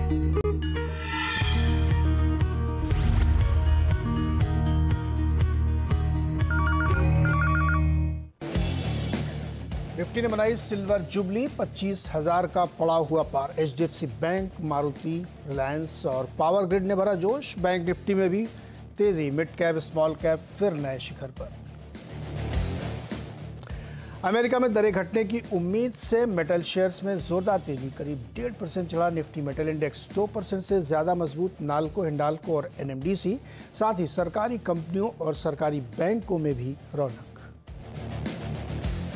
Nifty ने बनाई silver jubilee, 25,000 का पड़ा हुआ पार। एचडीएफसी बैंक, मारुति, रिलायंस और पावर ग्रिड ने भरा जोश। बैंक निफ्टी में भी तेजी, मिड कैप स्मॉल कैप फिर नए शिखर पर। अमेरिका में दरें घटने की उम्मीद से मेटल शेयर्स में जोरदार तेजी, करीब 1.5% चढ़ा निफ्टी मेटल इंडेक्स। 2% से ज्यादा मजबूत नाल्को, हिंडाल्को और एनएमडीसी। साथ ही सरकारी कंपनियों और सरकारी बैंकों में भी रौनक।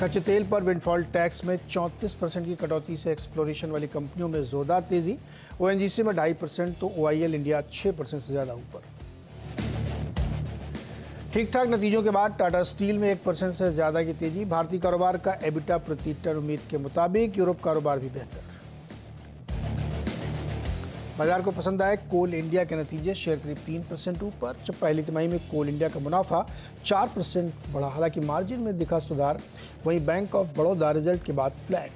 कच्चे तेल पर विंडफॉल टैक्स में 34% की कटौती से एक्सप्लोरेशन वाली कंपनियों में जोरदार तेजी। ओएनजीसी में 2.5% तो ओआईएल इंडिया 6% से ज्यादा ऊपर। ठीक ठाक नतीजों के बाद टाटा स्टील में 1% से ज्यादा की तेजी। भारतीय कारोबार का एबिटा प्रति टन उम्मीद के मुताबिक, यूरोप कारोबार भी बेहतर। बाजार को पसंद आए कोल इंडिया के नतीजे, शेयर करीब 3% ऊपर। जब पहली तिमाही में कोल इंडिया का मुनाफा 4% बढ़ा, हालांकि मार्जिन में दिखा सुधार। वहीं बैंक ऑफ बड़ौदा रिजल्ट के बाद फ्लैट।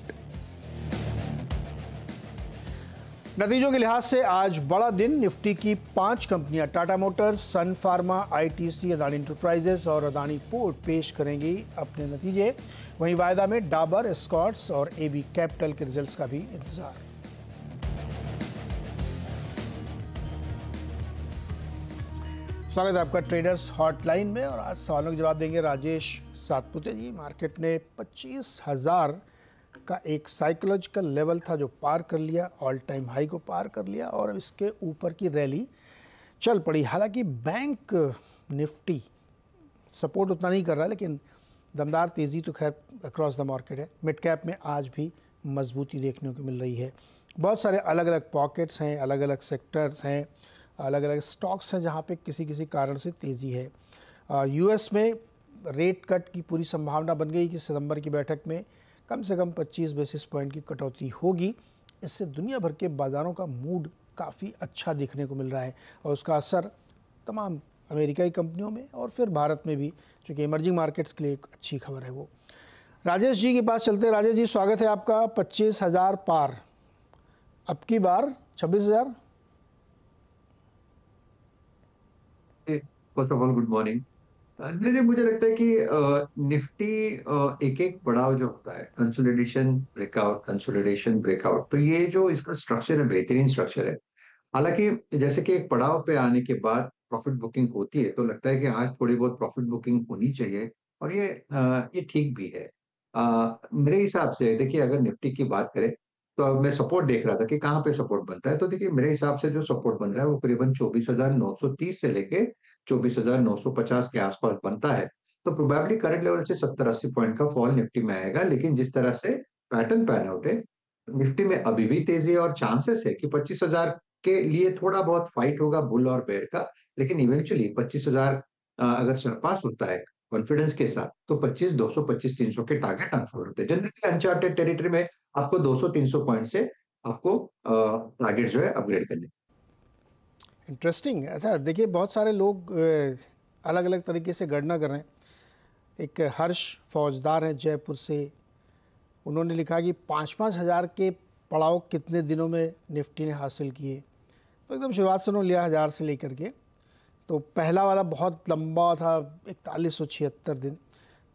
नतीजों के लिहाज से आज बड़ा दिन। निफ्टी की 5 कंपनियां टाटा मोटर्स, सन फार्मा, आईटीसी, अदानी एंटरप्राइजेस और अदानी पोर्ट पेश करेंगी अपने नतीजे। वहीं वायदा में डाबर, एस्कॉर्ट्स और एबी कैपिटल के रिजल्ट्स का भी इंतजार। स्वागत है आपका ट्रेडर्स हॉटलाइन में, और आज सवालों के जवाब देंगे राजेश सातपुते जी। मार्केट ने 25,000 का एक साइकोलॉजिकल लेवल था जो पार कर लिया, ऑल टाइम हाई को पार कर लिया और अब इसके ऊपर की रैली चल पड़ी। हालांकि बैंक निफ्टी सपोर्ट उतना नहीं कर रहा, लेकिन दमदार तेज़ी तो खैर अक्रॉस द मार्केट है। मिड कैप में आज भी मजबूती देखने को मिल रही है। बहुत सारे अलग अलग पॉकेट्स हैं, अलग अलग सेक्टर्स हैं, अलग अलग स्टॉक्स हैं जहाँ पे किसी किसी कारण से तेज़ी है। यूएस में रेट कट की पूरी संभावना बन गई कि सितंबर की बैठक में कम से कम 25 बेसिस पॉइंट की कटौती होगी। इससे दुनिया भर के बाज़ारों का मूड काफ़ी अच्छा देखने को मिल रहा है और उसका असर तमाम अमेरिकाई कंपनियों में और फिर भारत में भी, चूँकि इमर्जिंग मार्केट्स के लिए एक अच्छी खबर है वो। राजेश जी के पास चलते हैं। राजेश जी, स्वागत है आपका। 25,000 पार, अब की बार 26,000। First of all good morning. मुझे लगता है कि निफ्टी एक एक पड़ाव जो होता है, कंसोलिडेशन ब्रेकआउट, कंसोलिडेशन ब्रेकआउट, तो ये जो इसका स्ट्रक्चर है बेहतरीन स्ट्रक्चर है। हालांकि जैसे कि एक पड़ाव पे आने के बाद प्रॉफिट बुकिंग होती है, तो लगता है कि आज थोड़ी बहुत प्रॉफिट बुकिंग होनी चाहिए और ये ठीक भी है। मेरे हिसाब से देखिए, अगर निफ्टी की बात करें तो अब मैं सपोर्ट देख रहा था कि कहाँ पे सपोर्ट बनता है। तो देखिए, मेरे हिसाब से जो सपोर्ट बन रहा है वो करीबन 24,930 से लेके 24,950 के आसपास बनता है। तो प्रोबेबली करंट लेवल से 70-80 पॉइंट का फॉल निफ्टी में आएगा। लेकिन जिस तरह से पैटर्न पैन आउट है, निफ्टी में अभी भी तेजी है और चांसेस है कि 25,000 के लिए थोड़ा बहुत फाइट होगा बुल और बेयर का। लेकिन इवेंचुअली 25,000 अगर सरपास होता है कॉन्फिडेंस के साथ, तो 25,200, 25,300 के टारगेट अनफोल्ड होते हैं। जनरली अनचार्टेड टेरिटरी में आपको 200-300 पॉइंट से आपको टारगेट जो है अपग्रेड करने। इंटरेस्टिंग। अच्छा देखिए, बहुत सारे लोग अलग अलग तरीके से गणना कर रहे हैं। एक हर्ष फौजदार हैं जयपुर से, उन्होंने लिखा कि 5-5 हज़ार के पड़ाव कितने दिनों में निफ्टी ने हासिल किए। तो एकदम शुरुआत से उन्होंने लिया 1000 से लेकर के, तो पहला वाला बहुत लंबा था, 4176 दिन,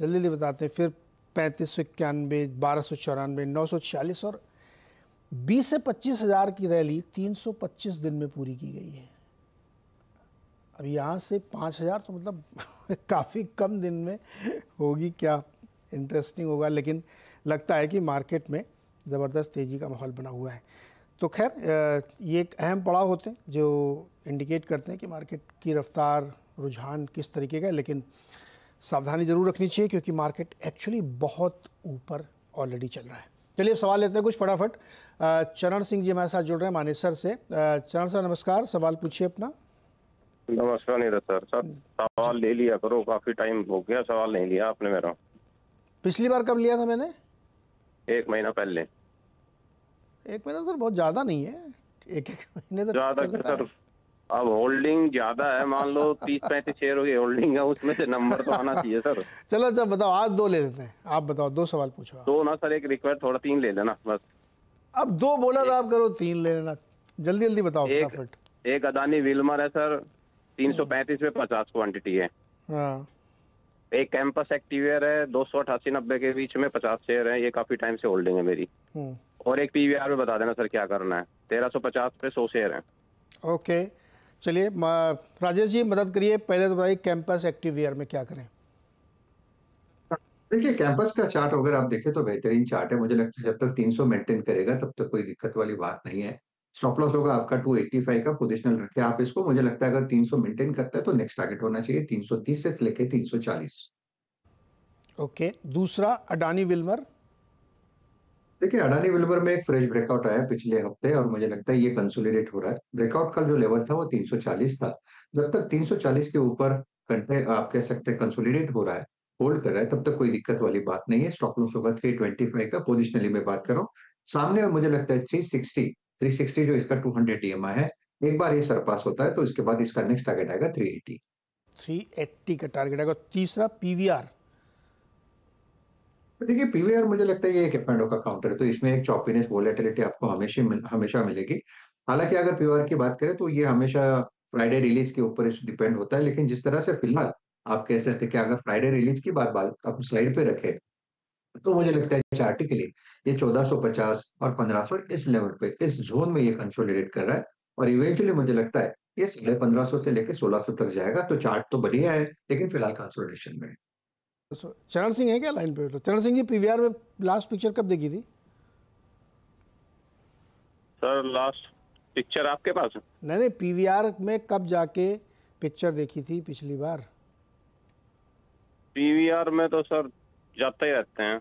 जल्दी जल्दी बताते हैं। फिर 3591, 1294, 946 और 20 से 25 हज़ार की रैली 325 दिन में पूरी की गई है। अब यहाँ से 5,000 तो मतलब काफ़ी कम दिन में होगी। क्या इंटरेस्टिंग होगा, लेकिन लगता है कि मार्केट में ज़बरदस्त तेज़ी का माहौल बना हुआ है। तो खैर ये एक अहम पड़ाव होते हैं जो इंडिकेट करते हैं कि मार्केट की रफ्तार, रुझान किस तरीके का है। लेकिन सावधानी ज़रूर रखनी चाहिए क्योंकि मार्केट एक्चुअली बहुत ऊपर ऑलरेडी चल रहा है। चलिए अब सवाल लेते हैं कुछ फटाफट। चरण सिंह जी हमारे साथ जुड़ रहे हैं मानेसर से। चरण सर नमस्कार, सवाल पूछिए अपना। नमस्कार नीरज सर। सवाल ले लिया करो, काफी टाइम हो गया सवाल नहीं लिया आपने मेरा। पिछली बार कब लिया था मैंने? 1 महीना पहले। 1 महीना सर बहुत ज्यादा नहीं है, एक महीने तो ज्यादा सर। अब होल्डिंग ज्यादा है, मान लो 30-35 शेयर की होल्डिंग है, उसमें से नंबर तो आना चाहिए सर। चलो जब बताओ, आज 2 ले लेते हैं। आप बताओ, 2 सवाल पूछो। 2 ना सर, एक रिक्वेस्ट, थोड़ा 3 ले लेना बस। अब 2 बोला था आप, करो 3 ले लेना। जल्दी जल्दी बताओ एक फटाफट। एक अदानी विल्मर है सर, 335 पे 50 क्वांटिटी है। हाँ एक कैंपस एक्टिवेयर है, 288-90 के बीच में 50 शेयर है, ये काफी टाइम से होल्डिंग है मेरी। और एक पीवीआर में बता देना सर क्या करना है, 1350 पे 100 शेयर है। ओके चलिए राजेश जी मदद करिए, पहले तो बताइए कैंपस एक्टिवेयर में क्या करें। देखिए कैंपस का चार्ट अगर आप देखें तो बेहतरीन चार्ट है। मुझे लगता है जब तक 300 मेंटेन करेगा तब तक कोई दिक्कत वाली बात नहीं है। स्टॉप लॉस होगा आपका 285 का, पोजिशनल रखे आप इसको। मुझे लगता है अगर 300 मेंटेन करता है तो नेक्स्ट टारगेट होना चाहिए 330 से लेके 340। ओके दूसरा अडानी विल्मर। देखिए अडानी विल्मर में एक फ्रेश ब्रेकआउट आया पिछले हफ्ते और मुझे लगता है ये कंसोलिडेट हो रहा है। ब्रेकआउट का जो लेवल था वो 340 था। जब तक 340 के ऊपर कंटे आप कह सकते हैं कंसोलिडेट हो रहा है, होल्ड कर रहा है, तब तक कोई दिक्कत वाली बात नहीं है। स्टॉप लॉस होगा 325 का, पोजिशनली में बात कर रहा हूँ। सामने मुझे लगता है 360 जो इसका 200 ईएमआई है, एक बार ये सरपास होता है तो इसके बाद इसका नेक्स्ट टारगेट आएगा 380 का टारगेट आएगा। तीसरा पीवीआर। तो देखिए पीवीआर मुझे लगता है ये एक एफ का काउंटर है, तो इसमें एक चॉपीनेस वोलेटिलिटी आपको हमेशा मिलेगी। हालांकि अगर पीवीआर की बात करें तो ये हमेशा फ्राइडे रिलीज के ऊपर इस डिपेंड होता है, लेकिन जिस तरह से फिलहाल आप कह सकते हैं कि अगर फ्राइडे रिलीज की बात आप स्लाइड पे रखें तो मुझे लगता है चार्टिकली ये 1450 और 1500 इस लेवल पे, इस जोन में ये कंसोलिडेट कर रहा है और इवेंचुअली मुझे लगता है ये 1550 से लेकर 1600 तक जाएगा। तो चार्ट तो बढ़िया है लेकिन फिलहाल कंसोलिडेशन में है। चरण सिंह है क्या लाइन पे? तो चरण सिंह जी पीवीआर में लास्ट पिक्चर कब देखी थी? सर लास्ट पिक्चर आपके पास है? नहीं पीवीआर में कब जाके पिक्चर देखी थी पिछली बार? पीवीआर में तो सर जाते ही रहते हैं,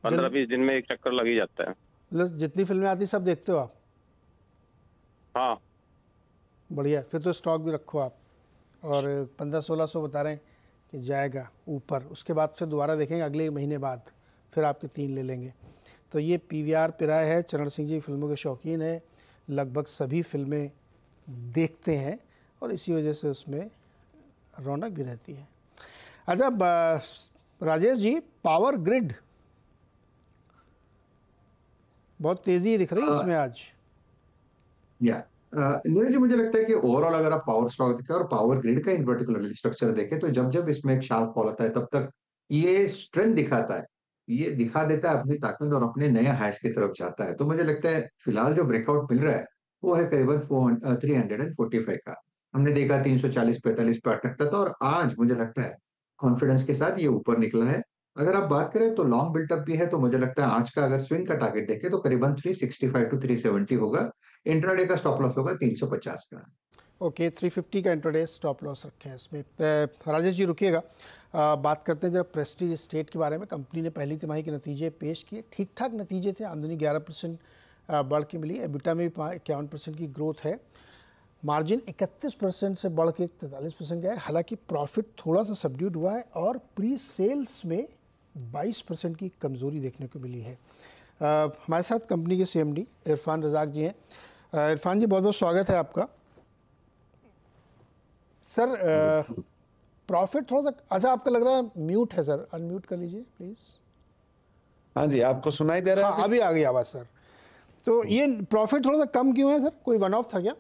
15-20 दिन में एक चक्कर लग ही जाता है। मतलब जितनी फिल्में आती सब देखते हो आप? हाँ बढ़िया, फिर तो स्टॉक भी रखो आप। और 1500-1600 बता रहे हैं कि जाएगा ऊपर, उसके बाद फिर दोबारा देखेंगे अगले महीने बाद, फिर आपके 3 ले लेंगे। तो ये पीवीआर पिराय है। चरण सिंह जी फिल्मों के शौकीन है, लगभग सभी फिल्में देखते हैं और इसी वजह से उसमें रौनक भी रहती है। अच्छा राजेश जी, पावर ग्रिड बहुत तेजी दिख रही है इसमें आज। नीरज जी मुझे लगता है कि ओवरऑल अगर आप पावर स्टॉक देखें और पावर ग्रिड का इन पर्टिकुलर स्ट्रक्चर देखें तो जब जब इसमें एक शार्प फॉल आता है तब तक ये स्ट्रेंथ दिखाता है, ये दिखा देता है अपनी ताकत और अपने नए हाइस की तरफ जाता है। तो मुझे लगता है फिलहाल जो ब्रेकआउट मिल रहा है वो है करीबन 345 का। हमने देखा 340-45 पे अटकता था और आज मुझे लगता है कॉन्फिडेंस के साथ ये ऊपर निकला है। अगर आप बात करें तो लॉन्ग बिल्टअप भी है, तो मुझे लगता है आज का अगर स्विंग का टारगेट देखें तो करीबन 365 टू 370 होगा। इंट्राडे का स्टॉप लॉस होगा 350 का। ओके 350 का इंट्राडे स्टॉप लॉस रखे हैं इसमें। राजेश जी रुकिएगा, बात करते हैं जरा प्रेस्टीज एस्टेट के बारे में। कंपनी ने पहली तिमाही के नतीजे पेश किए, ठीक ठाक नतीजे थे। आमदनी 11% बढ़ के मिली, एबिटा में भी 51% की ग्रोथ है। मार्जिन 31% से बढ़ के 43% गया है। हालांकि प्रॉफिट थोड़ा सा सबड्यूड हुआ है और प्री सेल्स में 22% की कमज़ोरी देखने को मिली है। हमारे साथ कंपनी के सीएमडी इरफान रज़ाक जी हैं। इरफान जी बहुत बहुत स्वागत है आपका। सर प्रॉफिट थोड़ा सा अच्छा आपका लग रहा है म्यूट है सर, अनम्यूट कर लीजिए प्लीज़। हाँ जी, आपको सुनाई दे रहा है? हाँ अभी आ गई आवाज़ सर। तो ये प्रॉफिट थोड़ा सा कम क्यों है सर, कोई वन ऑफ था क्या?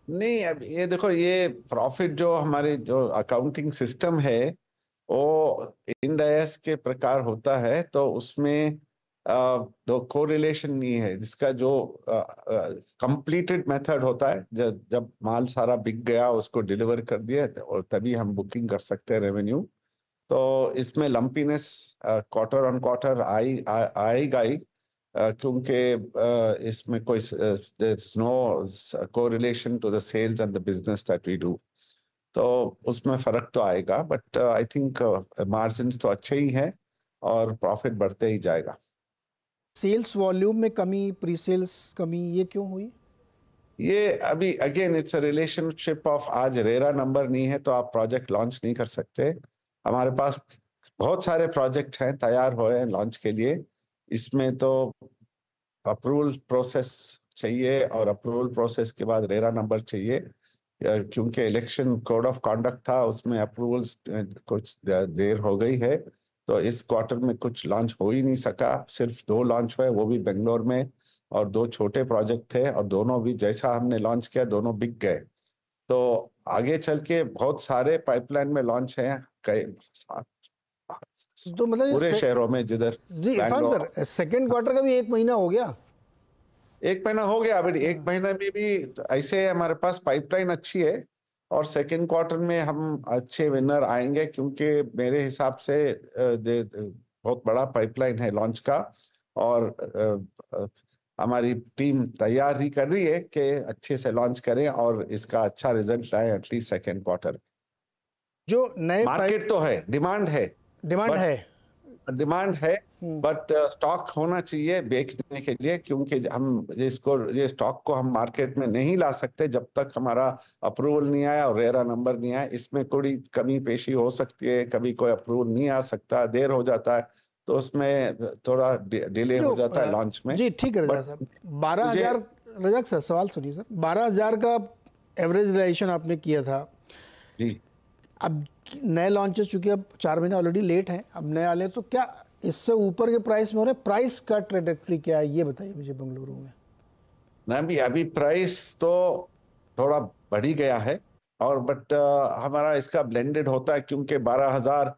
नहीं, अब ये देखो, ये प्रॉफिट जो हमारे जो अकाउंटिंग सिस्टम है वो इंड आईएएस के प्रकार होता है, तो उसमें दो कोरिलेशन नहीं है। जिसका जो कंप्लीटेड मेथड होता है, जब माल सारा बिक गया उसको डिलीवर कर दिया और तभी हम बुकिंग कर सकते हैं रेवेन्यू। तो इसमें लंपीनेस क्वार्टर ऑन क्वार्टर आएगा ही, क्योंकि इसमें कोई no correlation to the sales and the business that we do, तो उसमें फर्क तो आएगा। बट आई थिंक मार्जिन्स तो अच्छे ही हैं और प्रॉफिट बढ़ते ही जाएगा। सेल्स वॉल्यूम में कमी, प्री सेल्स कमी, ये क्यों हुई? ये अभी again it's a relationship of, आज रेरा नंबर नहीं है तो आप प्रोजेक्ट लॉन्च नहीं कर सकते। हमारे पास बहुत सारे प्रोजेक्ट हैं तैयार हुए हैं लॉन्च के लिए। इसमें तो अप्रूवल प्रोसेस चाहिए और अप्रूवल प्रोसेस के बाद रेरा नंबर चाहिए, क्योंकि इलेक्शन कोड ऑफ कॉन्डक्ट था, उसमें अप्रूवल्स कुछ देर हो गई है। तो इस क्वार्टर में कुछ लॉन्च हो ही नहीं सका, सिर्फ 2 लॉन्च हुए, वो भी बेंगलोर में और 2 छोटे प्रोजेक्ट थे, और दोनों भी जैसा हमने लॉन्च किया दोनों बिक गए। तो आगे चल के बहुत सारे पाइपलाइन में लॉन्च हैं कई तो मतलब पूरे शहरों में, जिधर जी इरफान सर, सेकेंड क्वार्टर का भी 1 महीना हो गया। 1 महीना हो गया। अभी 1 महीना में भी ऐसे हमारे पास पाइपलाइन अच्छी है, और सेकेंड क्वार्टर में हम अच्छे विनर आएंगे, क्योंकि मेरे हिसाब से बहुत बड़ा पाइपलाइन है लॉन्च का, और हमारी टीम तैयार ही कर रही है कि अच्छे से लॉन्च करें और इसका अच्छा रिजल्ट आए एटलीस्ट सेकेंड क्वार्टर। जो नए मार्केट तो है, डिमांड है, डिमांड है, बट स्टॉक होना चाहिए बेचने के लिए, क्योंकि हम ये स्टॉक को हम मार्केट में नहीं ला सकते जब तक हमारा अप्रूवल नहीं आया और रेरा नंबर नहीं आया। इसमें कोई कमी पेशी हो सकती है, कभी कोई अप्रूवल नहीं आ सकता, देर हो जाता है, तो उसमें थोड़ा डिले हो जाता है लॉन्च में। जी ठीक है रजा साहब, 12,000 रजा सर सवाल सुनिए सर, 12,000 का एवरेज रिलाइजेशन आपने किया था जी। अब नए लॉन्चेस चूंकि अब 4 महीने ऑलरेडी लेट हैं, अब नए आले, तो क्या इससे ऊपर के प्राइस में हो रहे? प्राइस का ट्रेजेक्टरी क्या है ये बताइए मुझे बेंगलुरु में। ना अभी प्राइस तो थोड़ा बढ़ ही गया है, और बट हमारा इसका ब्लेंडेड होता है, क्योंकि 12,000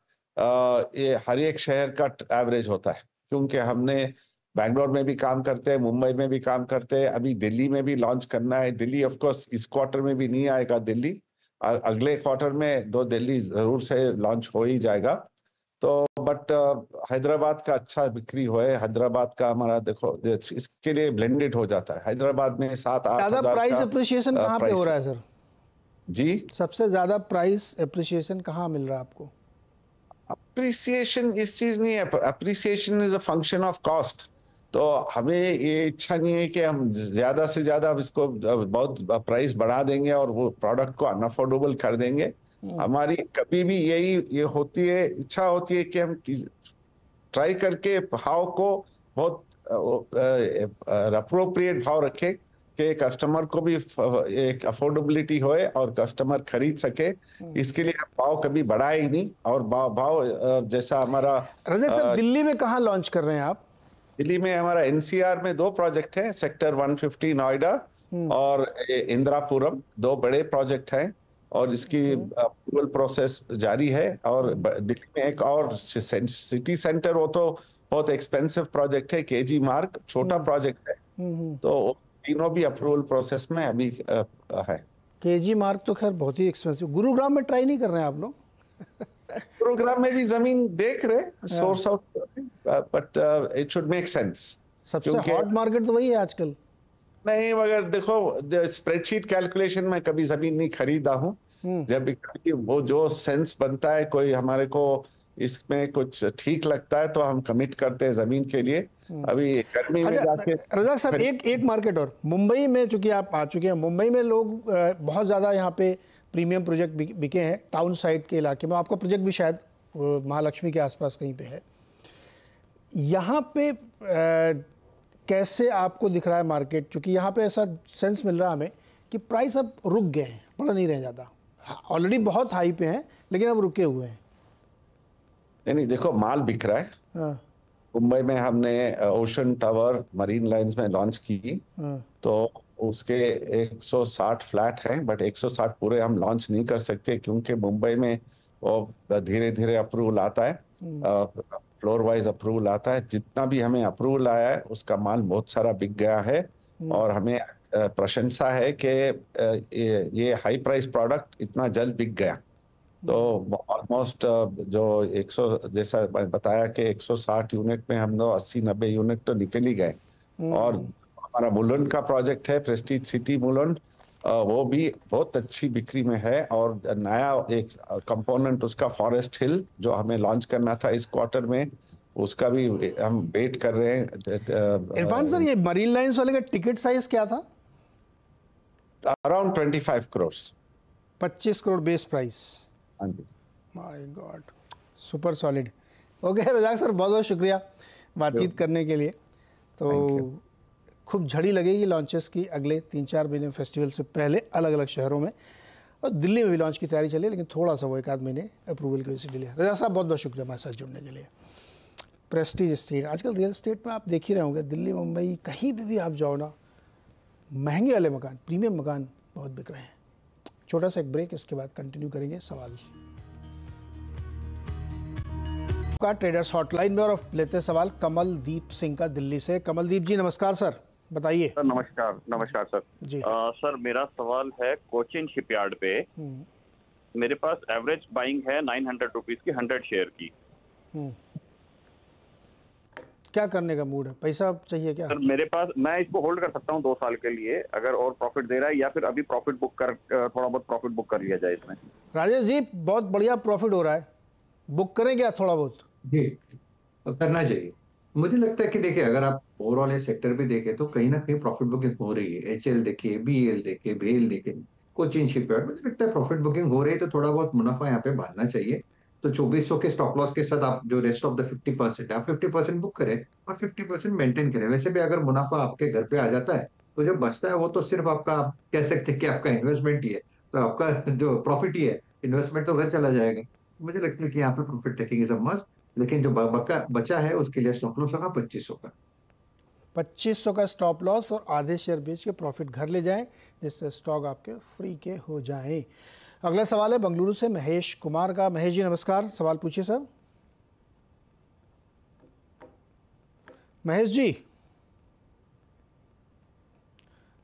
ये हर एक शहर का एवरेज होता है, क्योंकि हमने बैंगलोर में भी काम करते हैं, मुंबई में भी काम करते हैं, अभी दिल्ली में भी लॉन्च करना है। दिल्ली ऑफ कोर्स इस क्वार्टर में भी नहीं आएगा, दिल्ली अगले क्वार्टर में 2 दिल्ली जरूर से लॉन्च हो ही जाएगा। तो बट हैदराबाद का अच्छा बिक्री हुआ है, हैदराबाद का हमारा देखो इसके लिए ब्लेंडेड हो जाता है। हैदराबाद में 7-8 ज्यादा प्राइस अप्रिसिएशन कहाँ पे हो रहा है सर? जी, सबसे ज्यादा प्राइस अप्रिसिएशन कहाँ मिल रहा है आपको? अप्रिसिएशन इस चीज नहीं है, appreciation is a function of cost. तो हमें ये इच्छा नहीं है कि हम ज्यादा से ज्यादा इसको बहुत प्राइस बढ़ा देंगे और वो प्रोडक्ट को अनअफोर्डेबल कर देंगे। हमारी कभी भी ये होती है, इच्छा होती है कि हम ट्राई करके भाव को बहुत अप्रोप्रिएट भाव रखें कि कस्टमर को भी एक अफोर्डेबिलिटी होए और कस्टमर खरीद सके। इसके लिए भाव कभी बढ़ाए ही नहीं, और भाव जैसा हमारा रज़ाक साहब दिल्ली में कहाँ लॉन्च कर रहे हैं आप? दिल्ली में हमारा एनसीआर में 2 प्रोजेक्ट हैं, सेक्टर 150 नोएडा और इंदिरापुरम, 2 बड़े प्रोजेक्ट हैं, और इसकी अप्रूवल प्रोसेस जारी है। और दिल्ली में एक और सिटी सेंटर, वो तो बहुत एक्सपेंसिव प्रोजेक्ट है, केजी मार्ग, छोटा प्रोजेक्ट है, तो तीनों भी अप्रूवल प्रोसेस में अभी है। केजी मार्ग तो खैर बहुत ही एक्सपेंसिव। गुरुग्राम में ट्राई नहीं कर रहे हैं आप लोग? गुरुग्राम में भी जमीन देख रहे, source out, but it should make sense. सबसे हॉट मार्केट तो वही है आजकल। नहीं, मगर देखो स्प्रेडशीट कैलकुलेशन में कभी जमीन नहीं खरीदा हूँ। जब वो जो सेंस बनता है, कोई हमारे को इसमें कुछ ठीक लगता है तो हम कमिट करते हैं जमीन के लिए। अभी गर्मी में जाके रज़ाक साहब एक मार्केट और, मुंबई में चूंकि आप आ चुके हैं, मुंबई में लोग बहुत ज़्यादा यहाँ पे प्रीमियम प्रोजेक्ट बिके हैं टाउन साइड के इलाके में। आपका प्रोजेक्ट भी शायद महालक्ष्मी के आसपास कहीं पे है। यहाँ पे कैसे आपको दिख रहा है मार्केट? चूँकि यहाँ पे ऐसा सेंस मिल रहा है हमें कि प्राइस अब रुक गए हैं, बढ़ नहीं रहे ज़्यादा, ऑलरेडी बहुत हाई पे हैं लेकिन अब रुके हुए हैं। नहीं देखो, माल बिक रहा है। मुंबई में हमने ओशन टावर मरीन लाइंस में लॉन्च की, तो उसके 160 फ्लैट हैं, बट 160 पूरे हम लॉन्च नहीं कर सकते, क्योंकि मुंबई में वो धीरे धीरे अप्रूवल आता है, फ्लोर वाइज अप्रूवल आता है। जितना भी हमें अप्रूवल आया है उसका माल बहुत सारा बिक गया है, और हमें प्रशंसा है कि ये हाई प्राइस प्रोडक्ट इतना जल्द बिक गया। तो ऑलमोस्ट जो 100 जैसा बताया कि 160 यूनिट में हम लोग 80-90 यूनिट तो निकल ही गए। और हमारा मुलुंड का प्रोजेक्ट है, प्रेस्टीज सिटी मुलुंड, वो भी बहुत अच्छी बिक्री में है। और नया एक कंपोनेंट उसका फॉरेस्ट हिल जो हमें लॉन्च करना था इस क्वार्टर में, उसका भी हम वेट कर रहे हैं। इरफान सर, ये मरीन लाइंस वाले का टिकट साइज क्या था? Around 25 crore. 25 crore base price. My god, super solid. Okay Razak sir, बहुत बहुत शुक्रिया बातचीत करने के लिए। तो खूब झड़ी लगेगी लॉन्चेस की अगले 3-4 महीने फेस्टिवल से पहले अलग अलग शहरों में, और दिल्ली में भी लॉन्च की तैयारी चली है, लेकिन थोड़ा सा वो 1-आध महीने अप्रूवल की वजह से डिले है। रज़ाक साहब बहुत बहुत शुक्रिया हमारे साथ जुड़ने के लिए। प्रेस्टीज एस्टेट, आजकल रियल एस्टेट में आप देख ही रहे होंगे, दिल्ली मुंबई कहीं भी आप जाओ ना, महंगे वाले मकान, प्रीमियम मकान बहुत बिक रहे हैं। छोटा सा एक ब्रेक, इसके बाद कंटिन्यू करेंगे सवाल का ट्रेडर्स हॉटलाइन में। और अब लेते हैं सवाल कमलदीप सिंह का दिल्ली से। कमलदीप जी नमस्कार सर, बताइए। सर नमस्कार। नमस्कार सर जी। सर मेरा सवाल है कोचिन शिपयार्ड पे। मेरे पास एवरेज बाइंग है 900 रुपीज की 100 शेयर की। क्या करने का मूड है, पैसा चाहिए क्या? सर मेरे पास, मैं इसको होल्ड कर सकता हूँ 2 साल के लिए अगर और प्रॉफिट दे रहा है, या फिर अभी प्रॉफिट बुक कर, थोड़ा बहुत प्रॉफिट बुक कर लिया जाए इसमें। राजेश जी बहुत बढ़िया प्रॉफिट हो रहा है, बुक करें क्या थोड़ा बहुत? जी, करना चाहिए। मुझे लगता है कि देखिए, अगर आप ओवरऑल ये सेक्टर भी देखें तो कहीं ना कहीं प्रॉफिट बुकिंग हो रही है। एचएल देखिए, बीएल देखिए, भेल देखिए, कोचिन शिपयार्ड, मुझे लगता है प्रॉफिट बुकिंग हो रही है, तो थोड़ा बहुत मुनाफा यहाँ पे बांधना चाहिए। तो 2400 के स्टॉप लॉस के साथ आप जो रेस्ट ऑफ द 50% आप 50% बुक करें और 50% मेंटेन करें। वैसे भी अगर मुनाफा आपके घर पे आ जाता है तो जो बचता है वो तो सिर्फ आपका, आप कह सकते हैं कि आपका इन्वेस्टमेंट ही है, तो आपका जो प्रॉफिट ही है, इन्वेस्टमेंट तो घर चला जाएगा। मुझे लगता है कि यहाँ पे profit taking is a must, लेकिन जो बचा है उसके लिए स्टॉप लॉस होगा 2500 का। 2500 का स्टॉप लॉस और आधे शेयर बेच के प्रॉफिट घर ले जाएं, जिससे स्टॉक आपके फ्री के हो जाएं। अगला सवाल है बेंगलुरु से महेश कुमार का। महेश जी नमस्कार, सवाल पूछिए सर। महेश जी,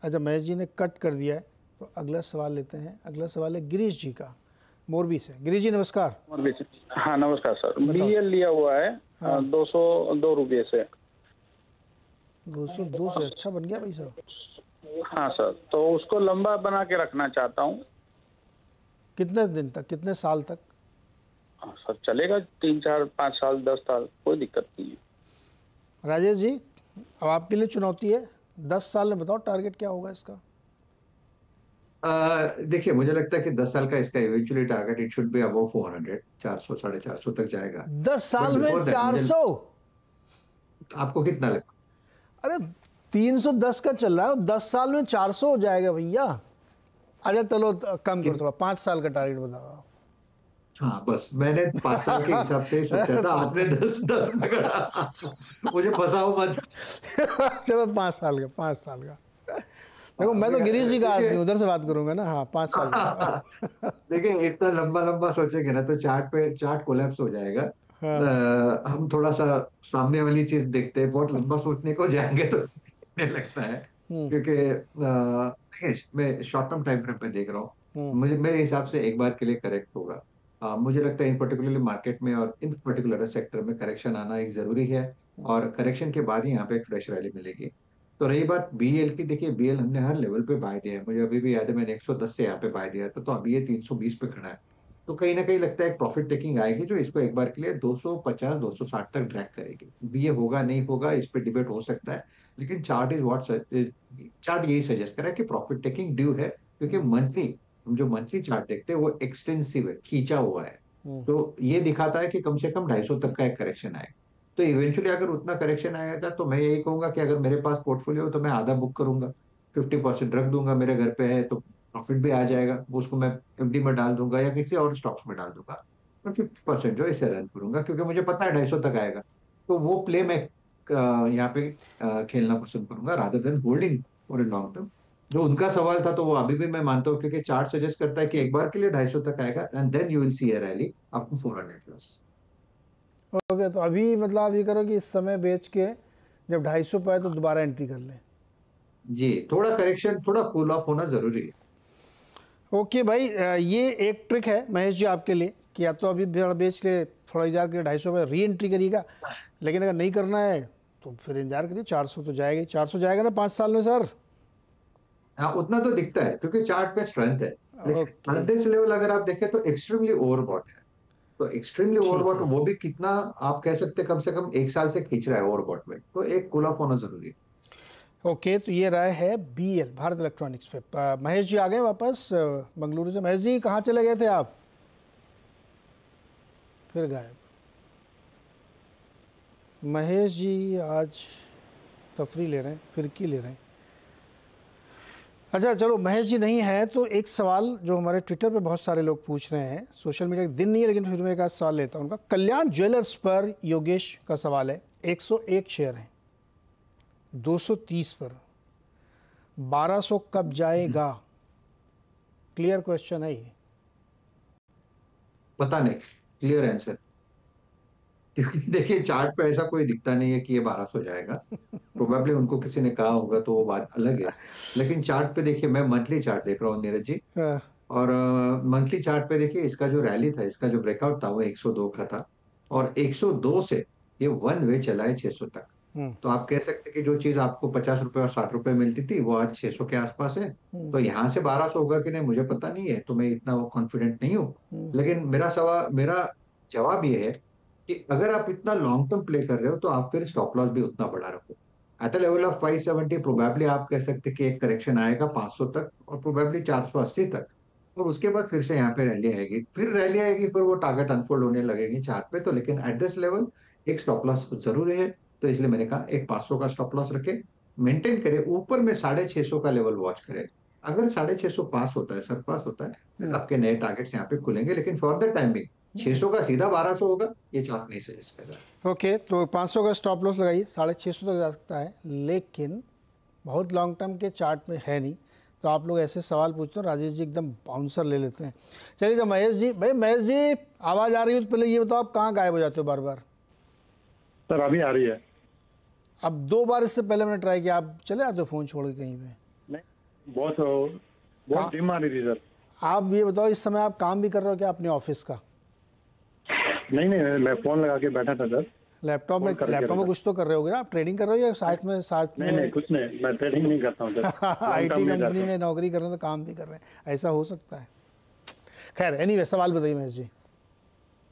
अच्छा महेश जी ने कट कर दिया है, तो अगला सवाल लेते हैं। अगला सवाल है गिरीश जी का, मोरबी से। गिरीश जी नमस्कार। मोरबी से, हाँ नमस्कार सर। बीएल लिया हुआ है 202 रुपये से। 202 से अच्छा बन गया भाई साहब। हाँ सर, तो उसको लंबा बना के रखना चाहता हूँ। कितने दिन तक, कितने साल तक? सर चलेगा 3, 4, 5 साल, 10 साल, कोई दिक्कत नहीं है। राजेश जी अब आपके लिए चुनौती है, 10 साल में बताओ टारगेट क्या होगा इसका? देखिए, मुझे लगता है कि 10 साल का इसका eventually target it should be above 400, 400 450 तक जाएगा 10 साल में 400? आपको कितना लगता? अरे 310 का चल रहा है, 10 साल में 400 हो जाएगा भैया। अच्छा चलो कम करो थोड़ा, 5 साल का टारगेट बताओ। हाँ बस, मैंने 5 साल के हिसाब से सोचा था, आपने 10 पकड़ा। मुझे फंसाओ मत। चलो 5 साल का, 5 साल का। देखो मैं तो गिरीश जी का आदमी हूं, उधर से बात करूंगा ना। हाँ 5 साल का। देखिए, इतना लंबा लंबा सोचेंगे ना तो चार्ट कोलैप्स हो जाएगा। हम थोड़ा सा सामने वाली चीज देखते हैं, बहुत लंबा सोचने को जाएंगे तो लगता है, क्योंकि देखिए मैं शॉर्ट टर्म टाइम फ्रेम पे देख रहा हूँ, मुझे मेरे हिसाब से एक बार के लिए करेक्ट होगा। मुझे लगता है इन पर्टिकुलरली मार्केट में और इन पर्टिकुलर सेक्टर में करेक्शन आना एक जरूरी है, और करेक्शन के बाद ही यहाँ पे एक फ्रेश रैली मिलेगी। तो रही बात बीएल की, देखिए बीएल हमने हर लेवल पे बाय दिया है, मुझे अभी भी याद है मैंने 110 से यहाँ पे बाय दिया था, तो अभी ये 320 पे खड़ा है। तो कहीं ना कहीं लगता है एक प्रॉफिट टेकिंग आएगी जो इसको एक बार के लिए 250 260 तक ड्रैग करेगी। बीए होगा नहीं होगा इस पे डिबेट हो सकता है, लेकिन चार्ट इज व्हाट चार्ट यही सजेस्ट कर रहा है कि प्रॉफिट टेकिंग ड्यू है, क्योंकि मंथली हम जो मंथली चार्ट देखते हैं वो एक्सटेंसिव है, खींचा हुआ है। तो ये दिखाता है कि कम से कम 250 तक का एक करेक्शन आएगा। तो इवेंचुअली अगर उतना करेक्शन आएगा तो मैं यही कहूंगा कि अगर मेरे पास पोर्टफोलियो हो तो मैं आधा बुक करूंगा, 50% रख दूंगा, मेरे घर पे है तो प्रॉफिट भी आ जाएगा, उसको मैं एफडी में डाल दूंगा या किसी और स्टॉक्स में डाल दूंगा। मैं 50% जो इसे रन करूंगा, क्योंकि मुझे पता है 250 तक आएगा, तो वो प्ले मैं यहाँ पे खेलना पसंद करूंगा rather than holding for a long term. जो उनका सवाल था तो वो अभी भी मैं मानता हूँ, क्योंकि चार्ट सजेस्ट करता है कि एक बार के लिए 250 तक आएगा and then you will see a rally up to 400 plus. Okay, तो अभी मतलब आप ये करो कि इस समय बेच के जब 250 पे आए तो दोबारा एंट्री कर लें। जी, थोड़ा करेक्शन, थोड़ा कूल ऑफ होना जरूरी है। ओके भाई, ये एक ट्रिक है महेश जी आपके लिए कि या तो अभी बेच ले, थोड़ा इंतजार के 250 पे री एंट्री करिएगा, लेकिन अगर नहीं करना है तो फिर इंतजार करिए, 400 तो जाएगा ही। 400 जाएगा ना 5 साल में सर? हाँ उतना तो दिखता है, क्योंकि चार्ट पे स्ट्रेंथ है, लेकिन दिस लेवल अगर आप देखें तो एक्सट्रीमली ओवरबॉट है। तो एक्सट्रीमली ओवरबॉट वो भी कितना, आप कह सकते हैं कम से कम 1 साल से खींच रहा है ओवरबॉट में, तो एक कूल ऑफ होना जरूरी है। ओके, तो ये राय है बीएल, भारत इलेक्ट्रॉनिक्स पे। महेश जी आ गए वापस बेंगलुरु से। महेश जी कहाँ चले गए थे आप? फिर गायब। महेश जी आज तफरी ले रहे हैं, फिरकी ले रहे हैं। अच्छा चलो, महेश जी नहीं है तो एक सवाल जो हमारे ट्विटर पे बहुत सारे लोग पूछ रहे हैं, सोशल मीडिया दिन नहीं है लेकिन फिर मैं एक सवाल लेता हूँ उनका। कल्याण ज्वेलर्स पर योगेश का सवाल है, 101 शेयर हैं, 230 पर, 1200 कब जाएगा? क्लियर क्वेश्चन है ये? पता नहीं, क्लियर आंसर। क्योंकि देखिए चार्ट पे ऐसा कोई दिखता नहीं है कि ये 1200 जाएगा। प्रोबेबली उनको किसी ने कहा होगा तो वो बात अलग है, लेकिन चार्ट पे देखिए, मैं मंथली चार्ट देख रहा हूँ नीरज जी, और मंथली चार्ट पे देखिए इसका जो रैली था, इसका जो ब्रेकआउट था वो 102 का था, और 102 से ये वन वे चला है 600 तक। तो आप कह सकते हैं कि जो चीज आपको 50 रुपए और 60 रुपए मिलती थी वो आज 600 के आसपास है। तो यहाँ से 1200 होगा कि नहीं मुझे पता नहीं है, तो मैं इतना कॉन्फिडेंट नहीं हूँ। लेकिन मेरा जवाब ये है कि अगर आप इतना लॉन्ग टर्म प्ले कर रहे हो तो आप फिर स्टॉप लॉस भी उतना बड़ा रखो। At a level of 570 probably आप कह सकते हैं कि एक करेक्शन आएगा 500 तक और प्रोबेबली 480 तक, और उसके बाद फिर से यहाँ पे रैली आएगी, फिर वो टारगेट अनफोल्ड होने लगेगी चार्ट पे। तो लेकिन एट दिस लेवल एक स्टॉप लॉस जरूरी है, तो इसलिए मैंने कहा एक 500 का स्टॉप लॉस रखे, मेंटेन करे, ऊपर में 650 का लेवल वॉच करे। अगर 650 पास होता है, सर पास होता है, फिर आपके नए टारगेट्स यहाँ पे खुलेंगे, लेकिन फॉर द टाइमिंग 600 का सीधा 1200 होगा, ये चार्ट नहीं सजेस्ट कर रहा है। ओके, तो 500 का स्टॉप लॉस लगाइए, 650 तक जा सकता है, लेकिन बहुत लॉन्ग टर्म के चार्ट में है नहीं। तो आप लोग ऐसे सवाल पूछते हो, राजेश जी एकदम बाउंसर ले लेते हैं। चलिए महेश जी, भाई महेश जी आवाज़ आ रही है तो पहले ये बताओ आप कहाँ गायब हो जाते हो बार बार? सर अभी आ रही है। अब 2 बार इससे पहले मैंने ट्राई किया, आप चले आते हो फ़ोन छोड़ के कहीं पे? नहीं, बहुत डिम आ रही थी सर। आप ये बताओ इस समय आप काम भी कर रहे हो क्या अपने ऑफिस का? नहीं, मैं फोन लगा के बैठा था सर। लैपटॉप में कुछ तो कर रहे होगे ना आप? ट्रेडिंग कर रहे हो या साथ में नहीं, कुछ नहीं, मैं ट्रेडिंग नहीं करता हूँ सर। आईटी कंपनी में नौकरी कर रहे हो तो काम भी कर रहे हैं, ऐसा हो सकता है। खैर एनीवे, सवाल बताइए महेश जी।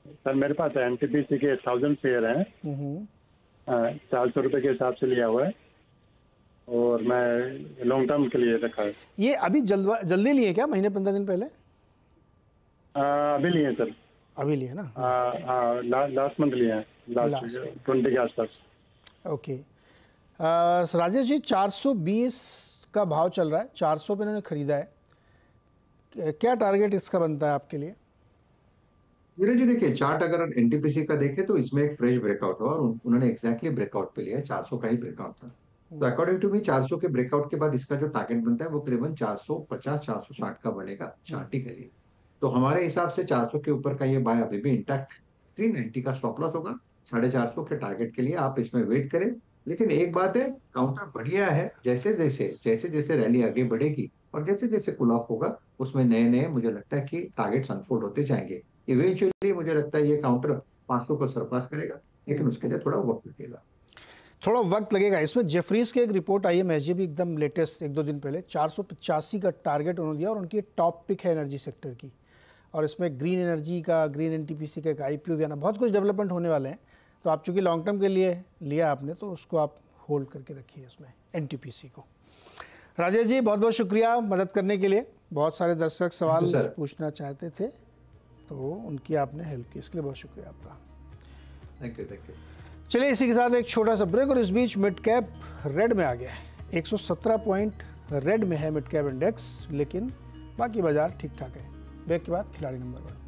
सर मेरे पास एनटीपीसी के 1000 शेयर हैं, 400 रुपए के हिसाब से लिया हुआ है, और मैं लॉन्ग टर्म के लिए रखा है। ये अभी जल्दी लिए क्या, महीने 15 दिन पहले? अभी लिए सर। अभी लिए ना? लास्ट मंथ लिए हैं, लास्ट 20 के आसपास। ओके, राजेश जी 420 का भाव चल रहा है, 400 पे इन्होंने खरीदा है, क्या टारगेट इसका बनता है आपके लिए? नीरज जी देखिए, चार्ट अगर एनटीपीसी का देखें तो इसमें एक फ्रेश ब्रेकआउट हुआ, और उन्होंने एग्जैक्टली ब्रेकआउट पे लिया, 400 का ही ब्रेकआउट था। तो अकॉर्डिंग टू मी 400 के ब्रेकआउट के बाद इसका जो टारगेट बनता है वो करीबन 450-460 का बनेगा चार्टी के लिए। तो हमारे हिसाब से 400 के ऊपर का ये बाय अभी भी इंटैक्ट, 390 का स्टॉप लॉस होगा, 450 के टारगेट के लिए आप इसमें वेट करें। लेकिन एक बात है, काउंटर बढ़िया है, जैसे जैसे रैली आगे बढ़ेगी और जैसे जैसे कूल ऑफ होगा, उसमें नए मुझे लगता है कि टारगेट्स अनफोल्ड होते जाएंगे। इवेंचुअली मुझे लगता है ये काउंटर 500 को सरपास करेगा, लेकिन उसके लिए थोड़ा वक्त लगेगा। थोड़ा वक्त लगेगा। इसमें जेफरीज की एक रिपोर्ट आई है महेश जी, भी एकदम लेटेस्ट 1-2 दिन पहले, 485 का टारगेट उन्होंने दिया, और उनकी टॉप पिक है एनर्जी सेक्टर की, और इसमें ग्रीन एनर्जी का, ग्रीन एनटीपीसी का एक आईपीओ भी आना, बहुत कुछ डेवलपमेंट होने वाले हैं। तो आप चूँकि लॉन्ग टर्म के लिए लिया आपने, तो उसको आप होल्ड करके रखिए इसमें एनटीपीसी को। राजेश जी बहुत बहुत शुक्रिया मदद करने के लिए। बहुत सारे दर्शक सवाल पूछना चाहते थे तो उनकी आपने हेल्प की, इसके लिए बहुत शुक्रिया आपका। Thank you. चलिए इसी के साथ एक छोटा सा ब्रेक, और इस बीच मिड कैप रेड में आ गया है, 117 पॉइंट रेड में है मिड कैप इंडेक्स, लेकिन बाकी बाजार ठीक ठाक है। ब्रेक के बाद खिलाड़ी नंबर 1।